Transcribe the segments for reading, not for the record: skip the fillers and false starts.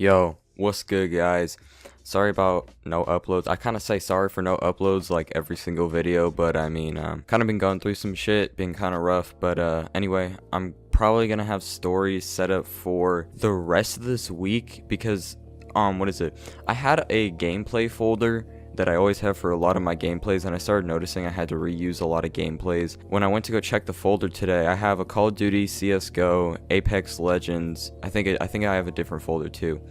Yo, what's good, guys? Sorry about no uploads. I kind of say sorry for no uploads like every single video, but I mean, kind of been going through some shit, been kind of rough, but anyway, I'm probably gonna have stories set up for the rest of this week because, what is it? I had a gameplay folder that I always have for a lot of my gameplays, and I started noticing I had to reuse a lot of gameplays. When I went to go check the folder today, I have a Call of Duty, CSGO, Apex Legends. I think I have a different folder too,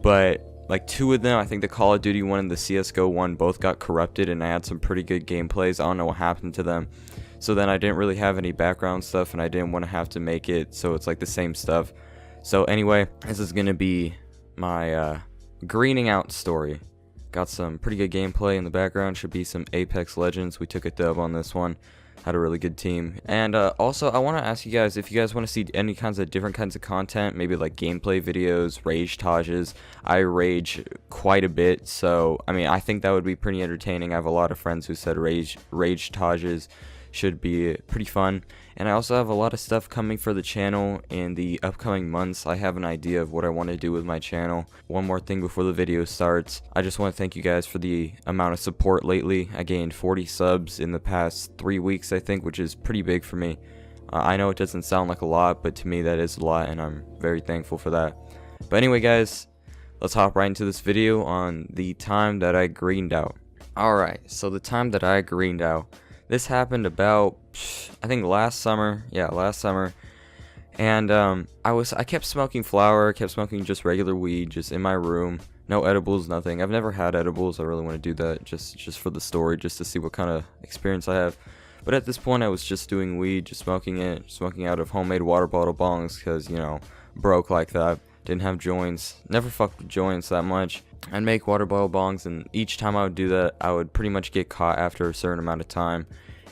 but like two of them, I think the Call of Duty one and the CSGO one both got corrupted, and I had some pretty good gameplays. I don't know what happened to them. So then I didn't really have any background stuff, and I didn't want to have to make it so it's like the same stuff. So anyway, this is gonna be my greening out story. Got some pretty good gameplay in the background. Should be some Apex Legends. We took a dub on this one. Had a really good team. And also, I want to ask you guys if you guys want to see any different kinds of content, maybe like gameplay videos, rage tages. I rage quite a bit, so I mean, I think that would be pretty entertaining. I have a lot of friends who said rage tages should be pretty fun. And I also have a lot of stuff coming for the channel in the upcoming months. I have an idea of what I want to do with my channel. One more thing before the video starts. I just want to thank you guys for the amount of support lately. I gained 40 subs in the past 3 weeks, I think, which is pretty big for me. I know it doesn't sound like a lot, but to me that is a lot, and I'm very thankful for that. But anyway, guys, let's hop right into this video on the time that I greened out. Alright, so the time that I greened out. This happened about, I think last summer. Yeah, last summer. And I kept smoking flower, kept smoking just regular weed, just in my room. No edibles, nothing. I've never had edibles. I really want to do that just for the story, just to see what kind of experience I have. But at this point, I was just doing weed, just smoking it, smoking out of homemade water bottle bongs, because, you know, broke like that. Didn't have joints. Never fucked with joints that much. I'd make water bottle bongs, and each time I would do that, I would pretty much get caught after a certain amount of time,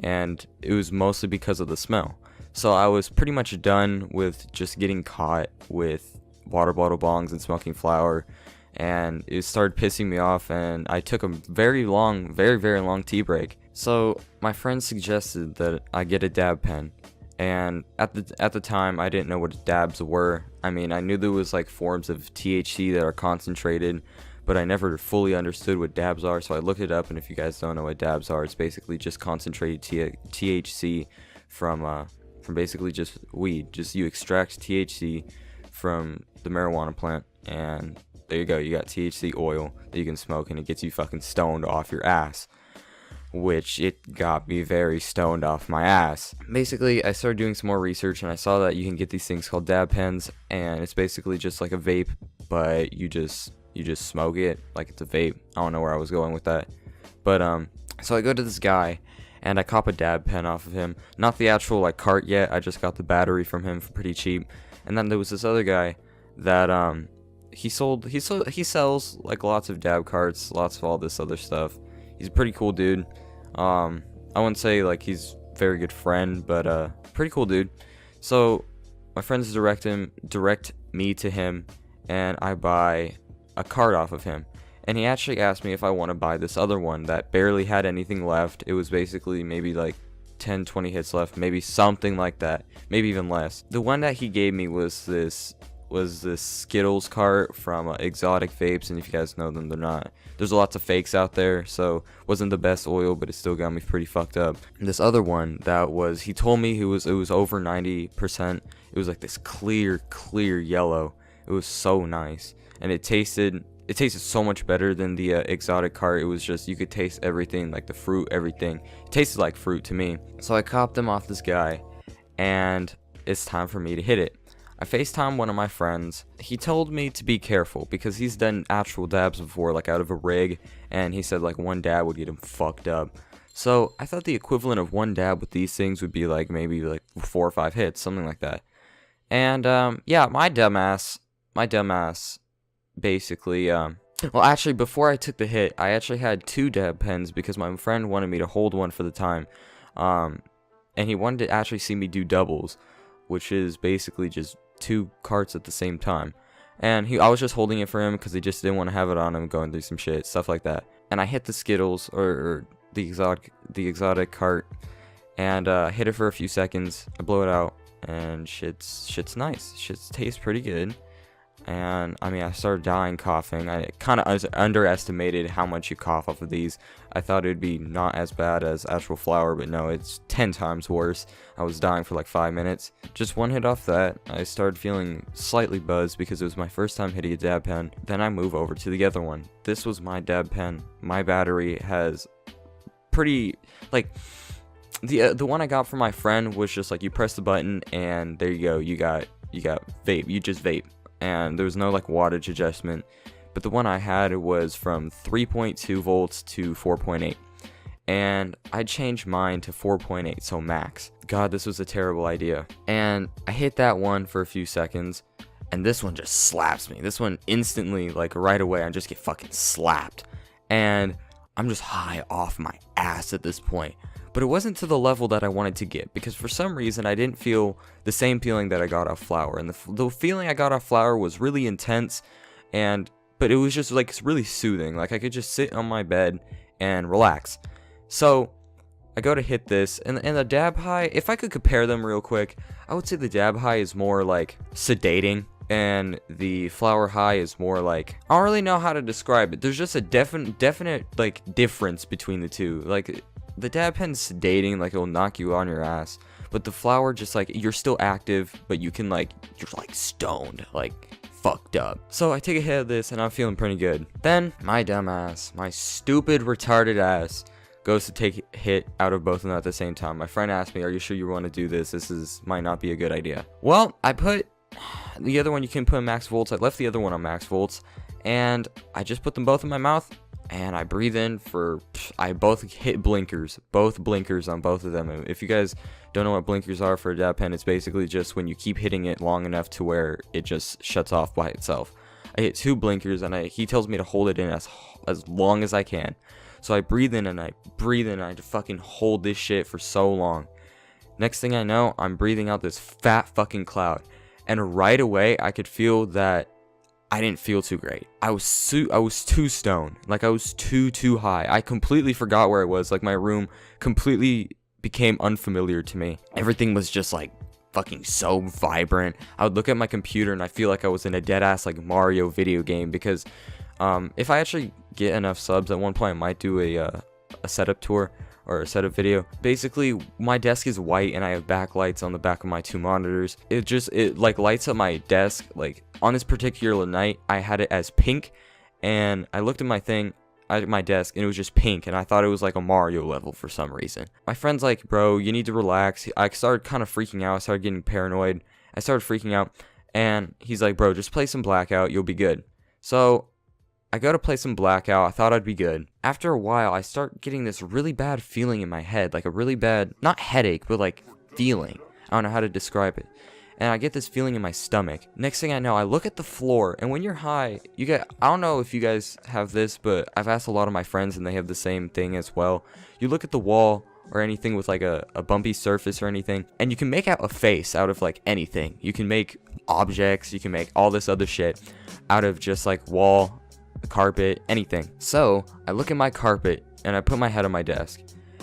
and it was mostly because of the smell. So I was pretty much done with just getting caught with water bottle bongs and smoking flower, and it started pissing me off, and I took a very long tea break. So my friend suggested that I get a dab pen, and at the time I didn't know what dabs were. I mean, I knew there was like forms of THC that are concentrated, but I never fully understood what dabs are, so I looked it up. And if you guys don't know what dabs are, it's basically just concentrated THC from basically just weed. Just you extract THC from the marijuana plant, and there you go. You got THC oil that you can smoke, and it gets you fucking stoned off your ass. Which it got me very stoned off my ass. Basically, I started doing some more research, and I saw that you can get these things called dab pens, and it's basically just like a vape, but you just smoke it like it's a vape. I don't know where I was going with that, but so I go to this guy, and I cop a dab pen off of him. Not the actual like cart yet. I just got the battery from him for pretty cheap. And then there was this other guy that he sells like lots of dab carts, lots of all this other stuff. He's a pretty cool dude. I wouldn't say like he's a very good friend, but pretty cool dude. So my friends direct me to him, and I buy a cart off of him. And he actually asked me if I want to buy this other one that barely had anything left. It was basically maybe like 10-20 hits left, maybe something like that, maybe even less. The one that he gave me was this Skittles cart from Exotic Vapes, and if you guys know them, there's lots of fakes out there, so wasn't the best oil, but it still got me pretty fucked up. And this other one he told me it was over 90%. It was like this clear yellow. It was so nice, and it tasted so much better than the Exotic cart. It was just, you could taste everything, like the fruit, everything. It tasted like fruit to me. So I copped them off this guy, and it's time for me to hit it. I FaceTimed one of my friends. He told me to be careful because he's done actual dabs before, like out of a rig, and he said like one dab would get him fucked up. So I thought the equivalent of one dab with these things would be like maybe like 4 or 5 hits, something like that. And yeah, my dumbass basically well, actually, before I took the hit, I actually had 2 dab pens because my friend wanted me to hold one for the time, and he wanted to actually see me do doubles, which is basically just 2 carts at the same time. And I was just holding it for him because he just didn't want to have it on him going through some shit, stuff like that. And I hit the Skittles or the exotic cart, and hit it for a few seconds. I blow it out, and shit's nice. Shit tastes pretty good. and I mean, I started dying coughing. I kind of underestimated how much you cough off of these. I thought it'd be not as bad as actual flour, but no, it's 10 times worse. I was dying for like 5 minutes. Just one hit off that, I started feeling slightly buzzed because it was my first time hitting a dab pen. Then I move over to the other one. This was my dab pen. My battery has pretty, like, the one I got from my friend was just like, you press the button and there you go, you got vape, you just vape, and there was no like wattage adjustment. But the one I had was from 3.2 volts to 4.8, and I changed mine to 4.8, so max. God, this was a terrible idea. And I hit that one for a few seconds, and this one just slaps me. This one instantly, like right away, I just get fucking slapped, and I'm just high off my ass at this point. But it wasn't to the level that I wanted to get, because for some reason I didn't feel the same feeling that I got off flour. And the feeling I got off flour was really intense, but it was just like really soothing. Like I could just sit on my bed and relax. So I go to hit this, and the dab high, if I could compare them real quick, I would say the dab high is more like sedating, and the flour high is more like, I don't really know how to describe it. There's just a definite like difference between the two. Like, the dab pen's sedating, like it'll knock you on your ass, but the flour just like, you're still active, but you can like, you're like stoned, like fucked up. So I take a hit of this and I'm feeling pretty good. Then my dumb ass, my stupid retarded ass, goes to take a hit out of both of them at the same time. My friend asked me, are you sure you want to do this? Might not be a good idea. Well, I put the other one, you can put in max volts. I left the other one on max volts, and I just put them both in my mouth, and I breathe in for, I both hit blinkers, both blinkers on both of them. And if you guys don't know what blinkers are for a dab pen, it's basically just when you keep hitting it long enough to where it just shuts off by itself. I hit 2 blinkers, and he tells me to hold it in as long as I can. So I breathe in and I breathe in, and I fucking hold this shit for so long. Next thing I know, I'm breathing out this fat fucking cloud, and right away I could feel that I didn't feel too great. I was too stoned. Like I was too high. I completely forgot where I was. Like my room completely became unfamiliar to me. Everything was just like fucking so vibrant. I would look at my computer and I feel like I was in a dead ass like Mario video game, because if I actually get enough subs at one point, I might do a setup tour or a setup video. Basically, my desk is white and I have backlights on the back of my 2 monitors. It like lights up my desk. Like on this particular night, I had it as pink, and I looked at my thing at my desk and it was just pink, and I thought it was like a Mario level for some reason. My friend's like, bro, you need to relax. I started kind of freaking out. I started getting paranoid. I started freaking out, and he's like, bro, just play some Blackout, you'll be good. So I go to play some Blackout. I thought I'd be good. After a while, I start getting this really bad feeling in my head, like a really bad, not headache, but like feeling. I don't know how to describe it. And I get this feeling in my stomach. Next thing I know, I look at the floor, and when you're high, I don't know if you guys have this, but I've asked a lot of my friends and they have the same thing as well. You look at the wall or anything with like a bumpy surface or anything, and you can make out a face out of like anything. You can make objects, you can make all this other shit out of just like wall, carpet, anything. So I look at my carpet and I put my head on my desk,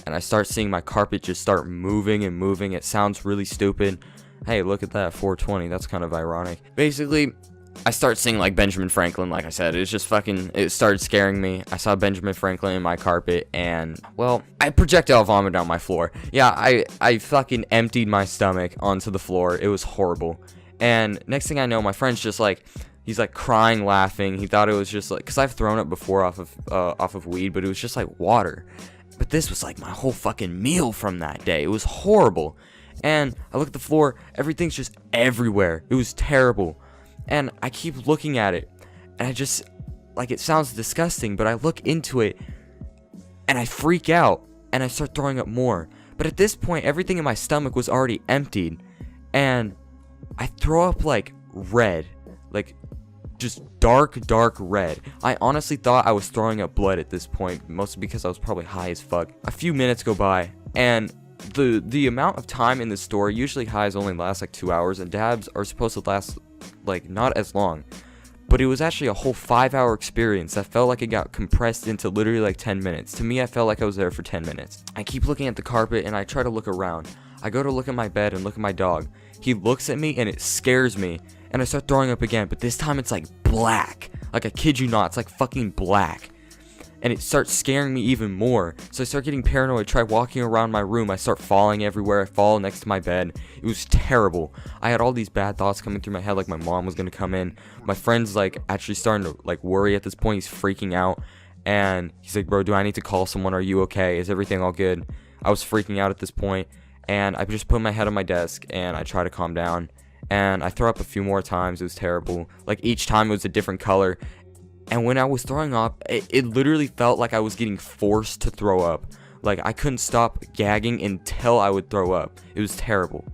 and I start seeing my carpet just start moving and moving. It sounds really stupid. Hey, look at that, 420. That's kind of ironic. Basically, I start seeing like Benjamin Franklin. Like I said, it's just fucking, it started scaring me. I saw Benjamin Franklin in my carpet, and well, I projectile vomited on my floor. Yeah, I fucking emptied my stomach onto the floor. It was horrible. And next thing I know, my friend's just like, he's like crying, laughing. He thought it was just like, because I've thrown up before off of weed, but it was just like water. But this was like my whole fucking meal from that day. It was horrible. And I look at the floor, everything's just everywhere. It was terrible. And I keep looking at it, and I just, like, it sounds disgusting, but I look into it, and I freak out, and I start throwing up more. But at this point, everything in my stomach was already emptied, and I throw up like red, like just dark red. I honestly thought I was throwing up blood at this point, mostly because I was probably high as fuck. A few minutes go by, and the amount of time in the store, usually highs only last like 2 hours, and dabs are supposed to last like not as long, but it was actually a whole 5-hour experience that felt like it got compressed into literally like 10 minutes. To me, I felt like I was there for 10 minutes. I keep looking at the carpet, and I try to look around. I go to look at my bed and look at my dog. He looks at me, and it scares me, and I start throwing up again, but this time it's like black. Like, I kid you not, it's like fucking black. And it starts scaring me even more. So I start getting paranoid. I try walking around my room. I start falling everywhere. I fall next to my bed. It was terrible. I had all these bad thoughts coming through my head, like my mom was gonna come in. My friend's like actually starting to like worry at this point. He's freaking out. And he's like, bro, do I need to call someone? Are you okay? Is everything all good? I was freaking out at this point. And I just put my head on my desk and I try to calm down. And I throw up a few more times. It was terrible. Like, each time it was a different color. And when I was throwing up, it literally felt like I was getting forced to throw up. Like, I couldn't stop gagging until I would throw up. It was terrible.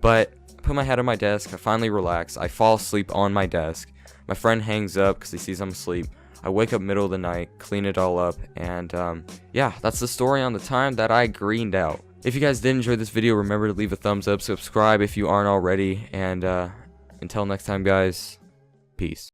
But I put my head on my desk. I finally relax. I fall asleep on my desk. My friend hangs up because he sees I'm asleep. I wake up middle of the night, clean it all up, and yeah, that's the story on the time that I greened out. If you guys did enjoy this video, remember to leave a thumbs up, subscribe if you aren't already, and until next time, guys, peace.